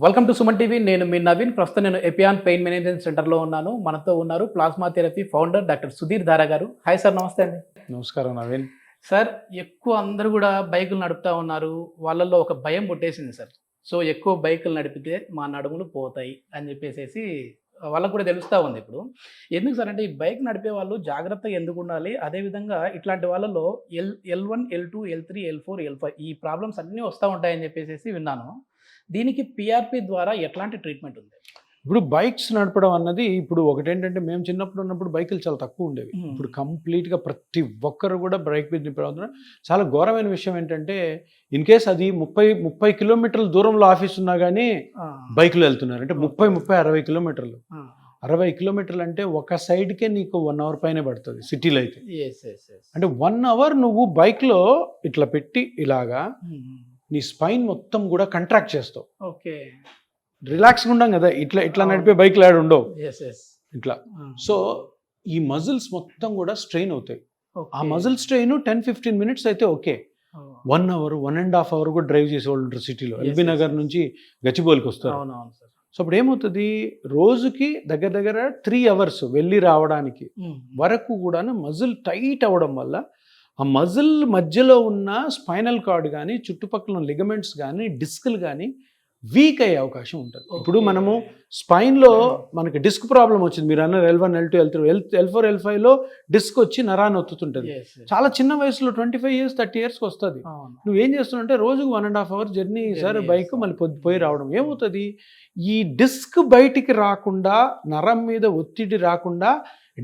Welcome to Suman TV. నేను మీ నవీన్. ప్రస్తుతం నేను ఎపియాన్ పెయిన్ మేనేజ్మెంట్ సెంటర్లో ఉన్నాను. మనతో ఉన్నారు plasma therapy founder doctor Sudheer దారా గారు. హాయ్ సార్, నమస్తే అండి. నమస్కారం నవీన్. సార్, ఎక్కువ అందరూ కూడా బైకులు నడుపుతూ ఉన్నారు. వాళ్ళల్లో ఒక భయం పుట్టేసింది సార్. సో ఎక్కువ బైకులు నడిపితే మా నడుములు పోతాయి అని చెప్పేసి వాళ్ళకు కూడా తెలుస్తూ ఉంది. ఇప్పుడు ఎందుకు సార్ అంటే ఈ బైక్ నడిపే వాళ్ళు జాగ్రత్తగా ఎందుకు ఉండాలి, అదేవిధంగా ఇట్లాంటి వాళ్ళలో L1 L2 L3 L4 L5 ఈ ప్రాబ్లమ్స్ అన్నీ వస్తూ ఉంటాయని చెప్పేసి విన్నాను. దీనికి పిఆర్పి ద్వారా ఎట్లాంటి ట్రీట్మెంట్ ఉంది? ఇప్పుడు బైక్స్ నడపడం అన్నది ఇప్పుడు ఒకటేంటంటే మేము చిన్నప్పుడు ఉన్నప్పుడు బైకులు చాలా తక్కువ ఉండేవి. ఇప్పుడు కంప్లీట్గా ప్రతి ఒక్కరు కూడా బైక్ మీద నింపడం. చాలా ఘోరమైన విషయం ఏంటంటే ఇన్ కేస్ అది 30 కిలోమీటర్ల దూరంలో ఆఫీస్ ఉన్నా కానీ బైక్లో వెళ్తున్నారు. అంటే 60 కిలోమీటర్లు 60 కిలోమీటర్లు అంటే ఒక సైడ్కే నీకు 1 అవర్ పైనే పడుతుంది సిటీలో అయితే. అంటే 1 అవర్ నువ్వు బైక్లో ఇట్లా పెట్టి ఇలాగా నీ స్పైన్ మొత్తం కూడా కాంట్రాక్ట్ చేస్తావు. ఓకే, రిలాక్స్గా ఉండం కదా, ఇట్లా నడిపే బైక్ లాడు ఉండవు ఇట్లా. సో ఈ మజిల్స్ మొత్తం కూడా స్ట్రెయిన్ అవుతాయి. ఆ మజిల్ స్ట్రెయిన్ 10-15 మినిట్స్ అయితే ఓకే. 1 అవర్ 1.5 అవర్ కూడా డ్రైవ్ చేసే వాళ్ళు ఉంటారు సిటీలో. ఎల్బీ నగర్ నుంచి గచ్చిబౌలికి వస్తారు. సో అప్పుడు ఏమవుతుంది, రోజుకి దగ్గర 3 అవర్స్ వెళ్ళి రావడానికి వరకు కూడా మజిల్ టైట్ అవ్వడం వల్ల ఆ మజిల్ మధ్యలో ఉన్న స్పైనల్ కార్డ్ కానీ చుట్టుపక్కల లిగమెంట్స్ కానీ డిస్క్లు కానీ వీక్ అయ్యే అవకాశం ఉంటుంది. ఇప్పుడు మనము స్పైన్లో మనకి డిస్క్ ప్రాబ్లం వచ్చింది, మీరు అన్నారు L1 L2 L3 L4 L5లో disc వచ్చి నరాన్ని ఒత్తుతుంటుంది. చాలా చిన్న వయసులో 25 years 30 yearsకి వస్తుంది. నువ్వేం చేస్తున్నావు రోజుకు 1.5 hour జర్నీ సార్ బైక్ మళ్ళీ పోయి రావడం. ఏమవుతుంది, ఈ డిస్క్ బయటికి రాకుండా, నరం మీద ఒత్తిడి రాకుండా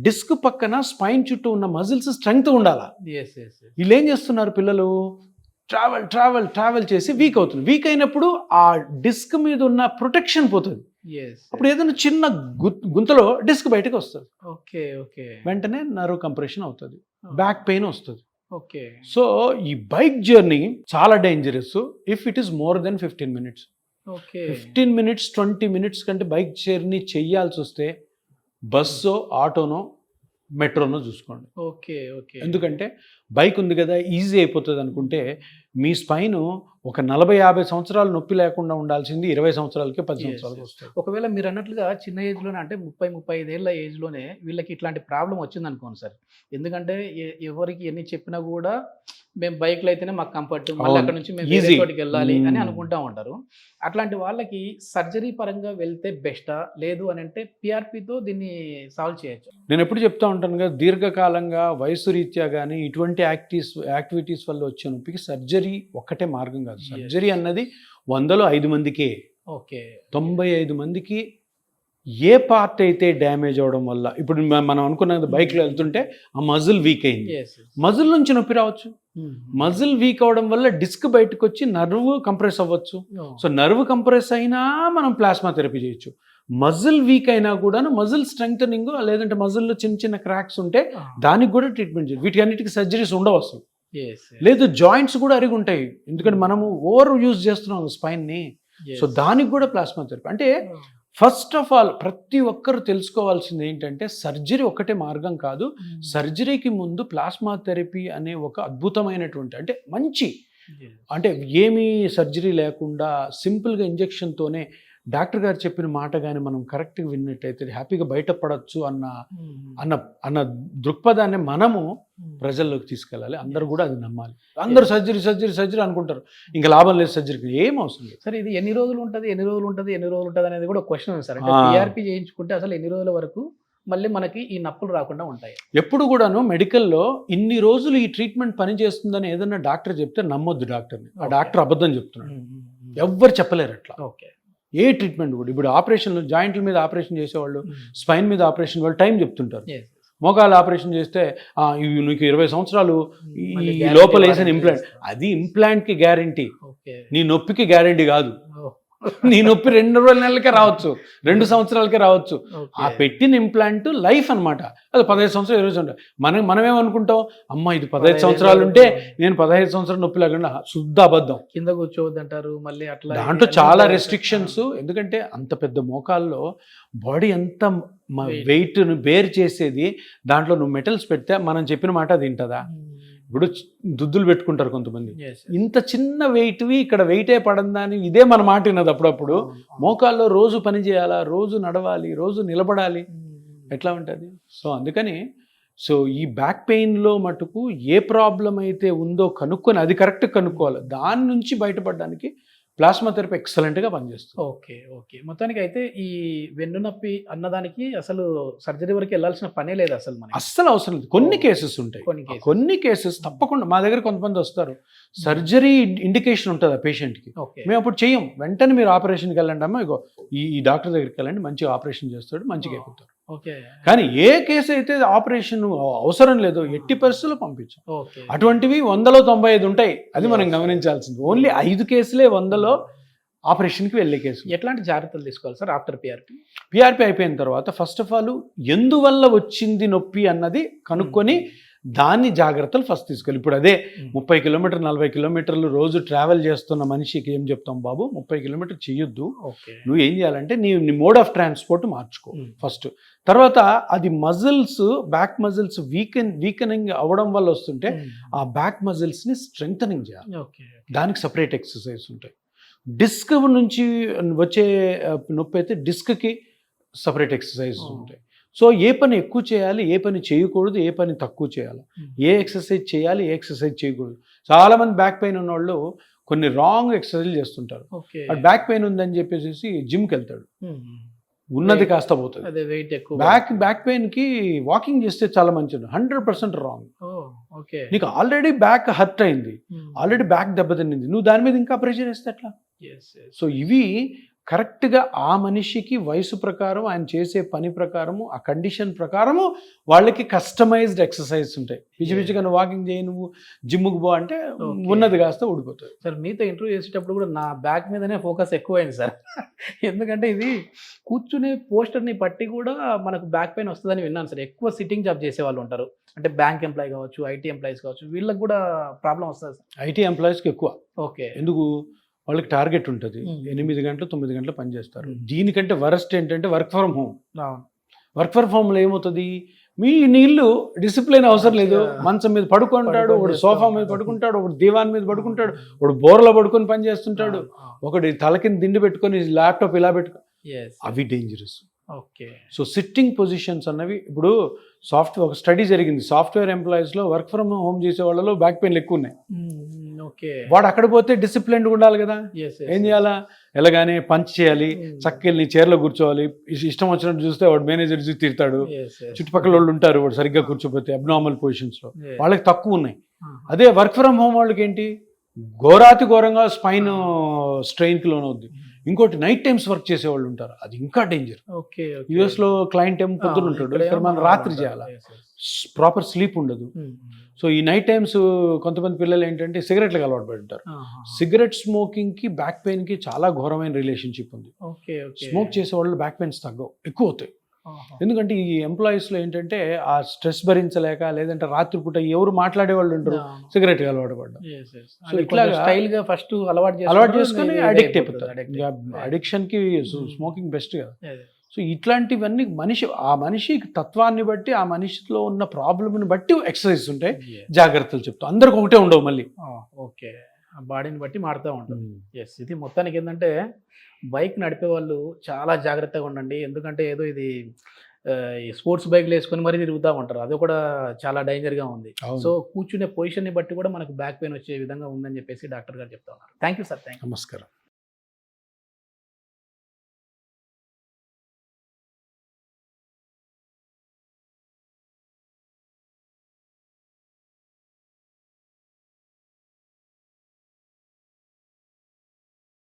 డిస్క్ పక్కన స్పైన్ చుట్టూ ఉన్న మజిల్స్ స్ట్రెంగ్త్ ఉండాలా. వీళ్ళు ఏం చేస్తున్నారు, పిల్లలు ట్రావెల్ చేసి వీక్ అవుతుంది. వీక్ అయినప్పుడు ఆ డిస్క్ మీద ఉన్న ప్రొటెక్షన్ పోతుంది. అప్పుడు ఏదైనా చిన్న గుంతలో డిస్క్ బయటకు వస్తుంది. వెంటనే నర్వ్ కంప్రెషన్ అవుతుంది, బ్యాక్ పెయిన్ వస్తుంది. సో ఈ బైక్ జర్నీ చాలా dangerous if it is more than 15 minutes. 15 minutes 20 minutes కంటే బైక్ జర్నీ చెయ్యాల్సి వస్తే బస్సో ఆటోనో మెట్రోనో చూసుకోండి. ఎందుకంటే బైక్ ఉంది కదా ఈజీ అయిపోతుంది అనుకుంటే మీ స్పైన్ ఒక 40-50 సంవత్సరాలు నొప్పి లేకుండా ఉండాల్సింది 20 సంవత్సరాలకే 10 సంవత్సరాలకు వస్తుంది. ఒకవేళ మీరు అన్నట్లుగా చిన్న ఏజ్లోనే అంటే 30-35 ఏళ్ళ ఏజ్లోనే వీళ్ళకి ఇట్లాంటి ప్రాబ్లం వచ్చింది అనుకోండి సార్. ఎందుకంటే ఎవరికి ఎన్ని చెప్పినా కూడా మేము బైక్లో అయితేనే మాకు కంఫర్ట్, మళ్ళీ అక్కడ నుంచి మేము వేరే చోటికి వెళ్ళాలి అని అనుకుంటా ఉంటారు. అట్లాంటి వాళ్ళకి సర్జరీ పరంగా వెళ్తే బెస్టా, లేదు అని అంటే పిఆర్పితో దీన్ని సాల్వ్ చేయొచ్చు? నేను ఎప్పుడు చెప్తా ఉంటాను కదా, దీర్ఘకాలంగా వయసు రీత్యా కానీ ఇటువంటి యాక్టివిటీస్ వల్ల వచ్చే నొప్పికి సర్జరీ ఒక్కటే మార్గం కాదు. సర్జరీ అన్నది 100లో 5 మందికే. 95 మందికి ఏ పార్ట్ అయితే డ్యామేజ్ అవడం వల్ల, ఇప్పుడు మనం అనుకున్నది బైక్లో వెళ్తుంటే ఆ మజిల్ వీక్ అయింది, మజిల్ నుంచి నొప్పి రావచ్చు. మజిల్ వీక్ అవడం వల్ల డిస్క్ బయటకు వచ్చి నర్వ్ కంప్రెస్ అవ్వచ్చు. సో నర్వ్ కంప్రెస్ అయినా మనం ప్లాస్మా థెరపీ చేయొచ్చు. మజిల్ వీక్ అయినా కూడా మజిల్ స్ట్రెంగ్తనింగ్, లేదంటే మజిల్లో చిన్న క్రాక్స్ ఉంటే దానికి కూడా ట్రీట్మెంట్ చేయాలి. వీటి అన్నిటికీ సర్జరీస్ ఉండవు అసలు. లేదు జాయింట్స్ కూడా అరిగి ఉంటాయి, ఎందుకంటే మనము ఓవర్ యూజ్ చేస్తున్నాం స్పైన్ని. సో దానికి కూడా ప్లాస్మా థెరపీ. అంటే ఫస్ట్ ఆఫ్ ఆల్ ప్రతి ఒక్కరు తెలుసుకోవాల్సింది ఏంటంటే సర్జరీ ఒకటే మార్గం కాదు. సర్జరీకి ముందు ప్లాస్మా థెరపీ అనే ఒక అద్భుతమైనటువంటి, అంటే మంచి, అంటే ఏమీ సర్జరీ లేకుండా సింపుల్గా ఇంజెక్షన్తోనే డాక్టర్ గారు చెప్పిన మాట కానీ మనం కరెక్ట్గా విన్నట్టయితే హ్యాపీగా బయటపడచ్చు అన్న దృక్పథాన్ని మనము ప్రజల్లోకి తీసుకెళ్ళాలి. అందరూ కూడా అది నమ్మాలి. అందరూ సర్జరీ అనుకుంటారు, ఇంకా లాభం లేదు సర్జరీకి, ఏం అవసరం లేదు. సరే, ఇది ఎన్ని రోజులు ఉంటుంది అనేది కూడా ఒక క్వశ్చన్ ఉంది సార్. అంటే పిఆర్పి చేయించుకుంటే అసలు ఎన్ని రోజుల వరకు మళ్ళీ మనకి ఈ నొప్పులు రాకుండా ఉంటాయి? ఎప్పుడు కూడాను మెడికల్లో ఇన్ని రోజులు ఈ ట్రీట్మెంట్ పనిచేస్తుందని ఏదన్నా డాక్టర్ చెప్తే నమ్మొద్దు డాక్టర్ని. ఆ డాక్టర్ అబద్ధం చెప్తున్నాడు, ఎవ్వరు చెప్పలేరు అట్లా. ఏ ట్రీట్మెంట్ కూడా, ఇప్పుడు ఆపరేషన్లు, జాయింట్ల మీద ఆపరేషన్ చేసేవాళ్ళు, స్పైన్ మీద ఆపరేషన్ వాళ్ళు టైం చెప్తుంటారు. మోకాలు ఆపరేషన్ చేస్తే నీకు 20 సంవత్సరాలు ఈ లోపల వేసిన ఇంప్లాంట్, అది ఇంప్లాంట్కి గ్యారంటీ, నీ నొప్పికి గ్యారంటీ కాదు. నీ నొప్పి 2 నెలలకే రావచ్చు, 2 సంవత్సరాలకే రావచ్చు. ఆ పెట్టిన ఇంప్లాంట్ లైఫ్ అనమాట. అది 15 సంవత్సరాలు 20 సంవత్సరాలు. మనమేమనుకుంటాం, అమ్మ ఇది 15 సంవత్సరాలు ఉంటే నేను 15 సంవత్సరాలు నొప్పి లేకుండా, శుద్ధ అబద్ధం. కింద కూర్చోవద్దంటారు మళ్ళీ అట్లా. దాంట్లో చాలా రెస్ట్రిక్షన్స్, ఎందుకంటే అంత పెద్ద మోకాల్లో బాడీ అంత వెయిట్ను బేర్ చేసేది, దాంట్లో నువ్వు మెటల్స్ పెడితే మనం చెప్పిన మాట అది వింటుందా? ఇప్పుడు దుద్దులు పెట్టుకుంటారు కొంతమంది, ఇంత చిన్న వెయిట్వి ఇక్కడ వెయిటే పడందని ఇదే మన మాట విన్నది అప్పుడప్పుడు. మోకాల్లో రోజు పని చేయాలా, రోజు నడవాలి, రోజు నిలబడాలి, ఎట్లా ఉంటుంది? సో అందుకని ఈ బ్యాక్ పెయిన్లో మటుకు ఏ ప్రాబ్లం అయితే ఉందో కనుక్కొని అది కరెక్ట్ కనుక్కోవాలి. దాని నుంచి బయటపడడానికి ప్లాస్మా థెరపీ ఎక్సలెంట్గా పనిచేస్తుంది. ఓకే. మొత్తానికి అయితే ఈ వెన్ను నొప్పి అన్నదానికి అసలు సర్జరీ వరకు వెళ్ళాల్సిన పనే లేదు అసలు మనకి. అస్సలు అవసరం లేదు. కొన్ని కేసెస్ ఉంటాయి, కొన్ని కేసెస్ తప్పకుండా మా దగ్గర కొంతమంది వస్తారు, సర్జరీ ఇండికేషన్ ఉంటుంది ఆ పేషెంట్కి, మేము అప్పుడు చెయ్యం, వెంటనే మీరు ఆపరేషన్కి వెళ్ళండి అమ్మా, ఇగో ఈ డాక్టర్ దగ్గరికి వెళ్ళండి, మంచిగా ఆపరేషన్ చేస్తాడు, మంచిగా అయిపోతారు. కానీ ఏ కేసు అయితే ఆపరేషన్ అవసరం లేదో ఎట్టి పరిస్థితుల్లో పంపించాం. అటువంటివి 195 ఉంటాయి, అది మనం గమనించాల్సింది. ఓన్లీ 5 కేసులే 100లో ఆపరేషన్కి వెళ్ళే కేసు. ఎట్లాంటి జాగ్రత్తలు తీసుకోవాలి సార్ ఆఫ్టర్ పిఆర్పి అయిపోయిన తర్వాత? ఫస్ట్ ఆఫ్ ఆల్ ఎందువల్ల వచ్చింది నొప్పి అన్నది కనుక్కొని దాన్ని జాగ్రత్తలు ఫస్ట్ తీసుకోవాలి. ఇప్పుడు అదే 30 కిలోమీటర్లు 40 కిలోమీటర్లు రోజు ట్రావెల్ చేస్తున్న మనిషికి ఏం చెప్తాం, బాబు 30 కిలోమీటర్లు చెయ్యొద్దు, నువ్వు ఏం చేయాలంటే నీ మోడ్ ఆఫ్ ట్రాన్స్పోర్ట్ మార్చుకో ఫస్ట్. తర్వాత అది మజిల్స్, బ్యాక్ మజిల్స్ వీకెనింగ్ అవ్వడం వల్ల వస్తుంటే ఆ బ్యాక్ మజిల్స్ని స్ట్రెంగ్థనింగ్ చేయాలి, దానికి సపరేట్ ఎక్సర్సైజ్ ఉంటాయి. డిస్క్ నుంచి వచ్చే నొప్పి అయితే డిస్క్కి సపరేట్ ఎక్సర్సైజ్ ఉంటాయి. సో ఏ పని ఎక్కువ చేయాలి, ఏ పని చేయకూడదు, ఏ పని తక్కువ చేయాలి, ఏ ఎక్సర్సైజ్ చేయాలి, ఏ ఎక్సర్సైజ్ చేయకూడదు. చాలామంది బ్యాక్ పెయిన్ ఉన్న వాళ్ళు కొన్ని రాంగ్ ఎక్సర్సైజ్ చేస్తుంటారు. బ్యాక్ పెయిన్ ఉందని చెప్పేసి జిమ్కి వెళ్తాడు, ఉన్నది కాస్త పోతుంది. బ్యాక్ పెయిన్కి వాకింగ్ చేస్తే చాలా మంచిది. 100% రాంగ్. నీకు ఆల్రెడీ బ్యాక్ హర్ట్ అయింది, ఆల్రెడీ బ్యాక్ దెబ్బతిన్నింది, నువ్వు దాని మీద ఇంకా ప్రెషర్ వేస్తే ఎట్లా? సో ఇవి కరెక్ట్గా ఆ మనిషికి వయసు ప్రకారం, ఆయన చేసే పని ప్రకారము, ఆ కండిషన్ ప్రకారము వాళ్ళకి కస్టమైజ్డ్ ఎక్సర్సైజ్ ఉంటాయి. పిచ్చిగా నువ్వు వాకింగ్ చేయి, నువ్వు జిమ్కి పో అంటే ఉన్నది కాస్త ఊడిపోతుంది. సార్ మీతో ఇంటర్వ్యూ చేసేటప్పుడు కూడా నా బ్యాక్ మీదనే ఫోకస్ ఎక్కువైంది సార్. ఎందుకంటే ఇది కూర్చునే పోస్టర్ని బట్టి కూడా మనకు బ్యాక్ పెయిన్ వస్తుందని విన్నాను సార్. ఎక్కువ సిట్టింగ్ జాబ్ చేసే వాళ్ళు ఉంటారు, అంటే బ్యాంక్ ఎంప్లాయీ కావచ్చు, ఐటీ ఎంప్లాయీస్ కావచ్చు, వీళ్ళకి కూడా ప్రాబ్లం వస్తుంది సార్. ఐటీ ఎంప్లాయీస్కి ఎక్కువ. ఎందుకు? వాళ్ళకి టార్గెట్ ఉంటుంది, 8 గంటలు 9 గంటలు పనిచేస్తారు. దీనికంటే వరస్ట్ ఏంటంటే work from home. Work from హోమ్లో ఏమవుతుంది, మీ నీళ్ళు డిసిప్లిన్ అవసరం లేదు, మంచం మీద పడుకుంటాడు, ఒకడు సోఫా మీద పడుకుంటాడు, ఒకడు దీవాన్ మీద పడుకుంటాడు, ఒకడు బోర్లో పడుకొని పని చేస్తుంటాడు, ఒకటి తలకింద దిండి పెట్టుకొని ల్యాప్టాప్ ఇలా పెట్టుకో, అవి డేంజరస్. సో సిట్టింగ్ పొజిషన్స్ అన్నవి ఇప్పుడు ఒక స్టడీ జరిగింది, సాఫ్ట్వేర్ ఎంప్లాయీస్లో వర్క్ ఫ్రమ్ హోమ్ చేసే వాళ్ళలో బ్యాక్ పెయిన్లు ఎక్కువ ఉన్నాయి. వాడు అక్కడ పోతే డిసిప్లిన్డ్ ఉండాలి కదా, ఏం చేయాలా, ఎలాగానే పంచ్ చేయాలి, చక్కెళ్ళి చైర్లో కూర్చోవాలి, ఇష్టం వచ్చినట్టు చూస్తే వాడు మేనేజర్ చూసి తిడతాడు, చుట్టుపక్కల వాళ్ళు ఉంటారు, వాడు సరిగ్గా కూర్చోపోతే అబ్నార్మల్ పొజిషన్స్లో వాళ్ళకి తక్కువ ఉన్నాయి. అదే వర్క్ ఫ్రమ్ హోమ్ వాళ్ళకి ఏంటి, ఘోరాతి ఘోరంగా స్పైన్ స్ట్రెయిన్కి లోనవుద్ది. ఇంకోటి నైట్ టైమ్స్ వర్క్ చేసే వాళ్ళు ఉంటారు, అది ఇంకా డేంజర్. యుఎస్లో క్లయింట్ ఏమో పొద్దున ఉంటాడు, ఇక్కడ మనం రాత్రి చేయాలి, ప్రాపర్ స్లీప్ ఉండదు. సో ఈ నైట్ టైమ్స్ కొంతమంది పిల్లలు ఏంటంటే సిగరెట్లకు అలవాటు పడి ఉంటారు. సిగరెట్ స్మోకింగ్కి బ్యాక్ పెయిన్కి చాలా ఘోరమైన రిలేషన్షిప్ ఉంది. స్మోక్ చేసే వాళ్ళు బ్యాక్ పెయిన్స్ తగ్గవు, ఎక్కువ అవుతాయి. ఎందుకంటే ఈ ఎంప్లాయీస్లో ఏంటంటే ఆ స్ట్రెస్ భరించలేక, లేదంటే రాత్రిపూట ఎవరు మాట్లాడే వాళ్ళు ఉంటారు, సిగరెట్ అలవాటు పడ్డా. సో ఇట్లా స్టైల్గా ఫస్ట్ అలవాటు చేసుకుని అడిక్ట్ అయిపోతారు. అడిక్షన్కి స్మోకింగ్ బెస్ట్ కదా. సో ఇట్లాంటివన్నీ ఆ మనిషి తత్వాన్ని బట్టి, ఆ మనిషిలో ఉన్న ప్రాబ్లమ్ని బట్టి ఎక్సర్సైజ్ ఉంటాయి, జాగ్రత్తలు చెప్తాం. అందరికి ఒకటే ఉండవు, మళ్ళీ బాడీని బట్టి మారుతూ ఉంటుంది. ఇది మొత్తానికి ఏంటంటే బైక్ నడిపే వాళ్ళు చాలా జాగ్రత్తగా ఉండండి. ఎందుకంటే ఏదో ఇది స్పోర్ట్స్ బైక్లు వేసుకొని మరీ తిరుగుతూ ఉంటారు, అది కూడా చాలా డేంజర్గా ఉంది. సో కూర్చునే పొజిషన్ని బట్టి కూడా మనకు బ్యాక్ పెయిన్ వచ్చే విధంగా ఉందని చెప్పేసి డాక్టర్ గారు చెప్తా ఉన్నారు. Thank you sir. నమస్కారం.